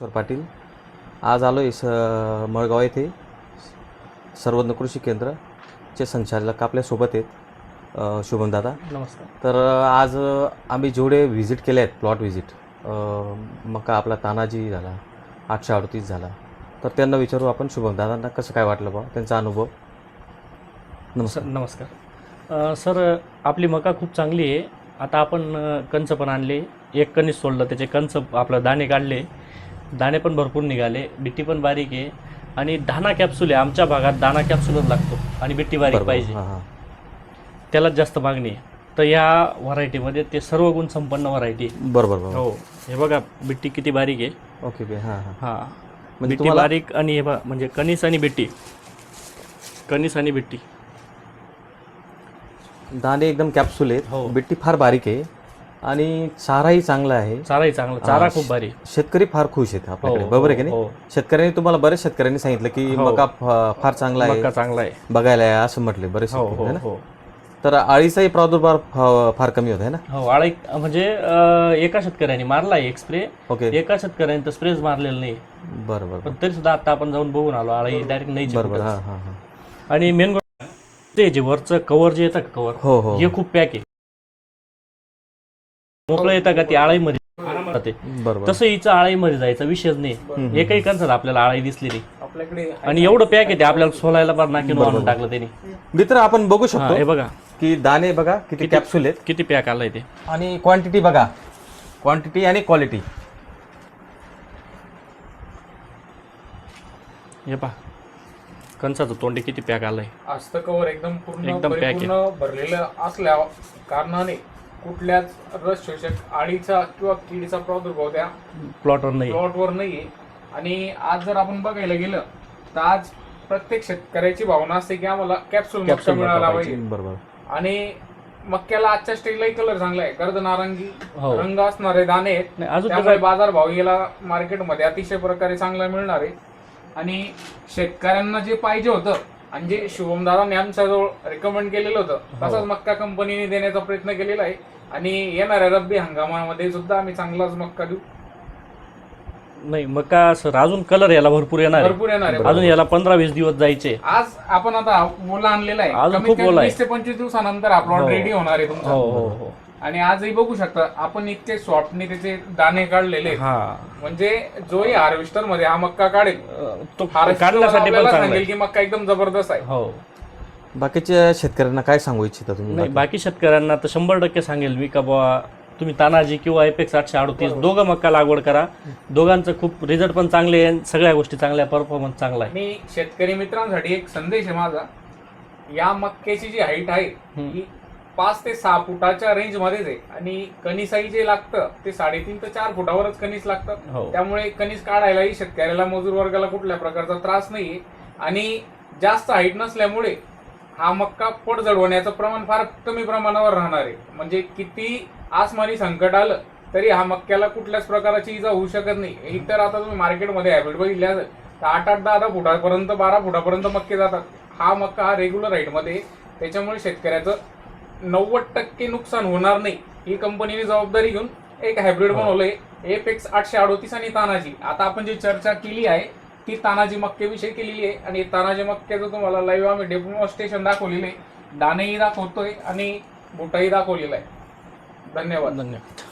ईश्वर पाटील आज आलो मळगाव येथे सर्वज्ञ कृषी केंद्रचे संचालक आपल्यासोबत आहेत शुभमदादा. नमस्कार. तर आज आम्ही जेवढे व्हिजिट केले आहेत प्लॉट व्हिजिट मका आपला तानाजी झाला 838 झाला तर त्यांना विचारू आपण शुभमदादांना कसं काय वाटलं बा त्यांचा अनुभव. नमस्कार सर, आपली मका खूप चांगली आहे. आता आपण कंच पण आणले, एक कणीस सोडलं, त्याचे कंच आपलं दाणे काढले, दाणे पण भरपूर निघाले, बिट्टी पण बारीक आहे आणि दाणा कॅप्सूल आहे. आमच्या भागात दाणा कॅप्सूलच लागतो आणि बिट्टी बारीक पाहिजे, त्यालाच जास्त मागणी आहे. तर या व्हरायटीमध्ये ते सर्व गुण संपन्न व्हरायटी आहे. बरोबर. हो, हे बघा बिट्टी किती बारीक आहे. ओके. हां म्हणजे बिट्टी बारीक आणि हे बघा म्हणजे कणीस आणि बिट्टी, कणीस आणि बिट्टी, दाणे एकदम कॅप्सूल आहेत. हो. बिट्टी फार बारीक आहे आणि चाराही चांगला आहे. चाराही चांगला, चारा खूप भारी. शेतकरी फार खुश आहेत आपल्याकडे. हो, बरोबर आहे की हो. नाही? शेतकऱ्यांनी तुम्हाला बरेच शेतकऱ्यांनी सांगितलं की हो. मका फार चांगला आहे, मका चांगला आहे, बघायला आहे असं म्हटले बरेच हो शेतकरी, हो है ना? हो तर अळीचाही प्रादुर्भाव फार कमी होत आहे ना? हो. आळी म्हणजे एका शेतकऱ्याने मारला एक स्प्रे, ओके. एका शेतकऱ्याने तर स्प्रेच मारलेला नाही. बरोबर पण तरी सुद्धा आता आपण जाऊन बघून आलो, आळी डायरेक्ट नाही बरोबर. चिपकत. हां हां हां. आणि मेन ते जे वरचं कव्हर जे येतं कव्हर, हो हो हे खूप पॅक आहे. मोकळं येतं का ती आळीमध्ये जाते. बरोबर. तसं हिचं आळीमध्ये जायचा विषयच नाही. एकही कंसात आपल्याला आळी दिसली नाही आपल्याकडे आणि एवढं पॅक आहे ते आपल्याला सोलायला पण नाकीन आणून टाकलं त्यांनी. मित्र आपण बघू हा, शकतो हे बघा की दाणे बघा किती कॅप्सूल आहेत किती पॅक आलाय ते. आणि क्वांटिटी बघा, क्वांटिटी आणि क्वालिटी. हे पहा कंसाचं तोंडी किती पॅक आलंय. आस्त कव्हर एकदम पूर्ण एकदम पॅक आहे. परिपूर्ण भरलेलं असल्या कारणाने कुठल्याच रस शोषक आळीचा किंवा किडीचा प्रादुर्भाव त्या प्लॉटवर नाही. प्लॉटवर नाहीये. आणि आज जर आपण बघायला गेलं तर आज प्रत्येक शेतकऱ्याची भावना असते की आम्हाला कॅप्सूल मक्का कॅप्सूल मिळाला मका पाहिजे. बरोबर. आणि मक्याला आजच्या स्टेजलाही कलर चांगला आहे, गर्द नारंगी हो. रंग असणारे दाणे आहेत. नाही, अजून त्यामुळे बाजार भाव याला मार्केटमध्ये अतिशय प्रकारे चांगला मिळणार आहे. आणि शेतकऱ्यांना जे पाहिजे होतं आणि जे शुभमदादांनी आमच्याजवळ रेकमेंड केलेलं होतं तसाच मक्का कंपनीने देण्याचा प्रयत्न केलेला आहे. आणि येणाऱ्या रब्बी हंगामामध्ये सुद्धा आम्ही चांगलाच मक्का देऊ. नाही मका सर, अजून कलर याला भरपूर येणार आहे. भरपूर येणार आहे. अजून याला 15-20 दिवस जायचे. आज आपण आता बोला आणलेला आहे, अजून कमीत खूप कमी ओला आहे. 20 ते 25 दिवसानंतर हा प्लॉट हो. रेडी होणार आहे तुमचा. हो हो हो. आणि आजही बघू शकता आपण इतके सॉफ्टने त्याचे दाणे काढलेले आहेत. हा, म्हणजे जोही हार्वेस्टर मध्ये हा मक्का काढेल तो हार्वेस्टर काढण्यासाठी पण आपल्याला चांगला सांगेल आहे. की मक्का एकदम जबरदस्त आहे. हो. बाकीच्या शेतकऱ्यांना काय सांगू इच्छिता नाही, तुम्ही? बाकी शेतकऱ्यांना तर 100% सांगेल मी का बुवा तुम्ही तानाजी किंवा एपेक्स 838 दोघं मक्का लागवड करा. दोघांचं खूप रिझल्ट पण चांगले आहे, सगळ्या गोष्टी चांगल्या, परफॉर्मन्स चांगला आहे. आणि शेतकरी मित्रांसाठी एक संदेश आहे माझा. या मक्याची जी हाईट आहे ही 5 ते 6 फुटाच्या रेंज मध्येच आहे. आणि कणीसही जे लागतं ते 3.5 ते 4 फुटावरच कणीस लागतं. हो. त्यामुळे कणीस काढायलाही शेतकऱ्याला, मजूर वर्गाला कुठल्या प्रकारचा त्रास नाहीये. आणि जास्त हाईट नसल्यामुळे हा मक्का पोट जडवण्याचं प्रमाण फार कमी प्रमाणावर राहणार आहे. म्हणजे किती आसमानी संकट आलं तरी हा मक्याला कुठल्याच प्रकारची इजा होऊ शकत नाही. इतर आता तुम्ही मार्केटमध्ये हायब्रिड बघितले असेल तर 8-8, 10-10 फुटापर्यंत, 12 फुटापर्यंत मक्के जातात. हा मक्का हा रेग्युलर हाईटमध्ये, त्याच्यामुळे शेतकऱ्याचं 90% नुकसान होणार नाही. ही कंपनीने जबाबदारी घेऊन एक हायब्रिड बनवलंय एपेक्स 838 आणि तानाजी. आता आपण जी चर्चा केली आहे ती तानाजी मक्केविषयी केलेली आहे. आणि तानाजी मक्क्याचं तुम्हाला लाईव्ह आम्ही डेमॉन्स्ट्रेशन दाखवलेलं आहे, दाणेही दाखवतोय आणि बुटाही दाखवलेला आहे. धन्यवाद. धन्यवाद.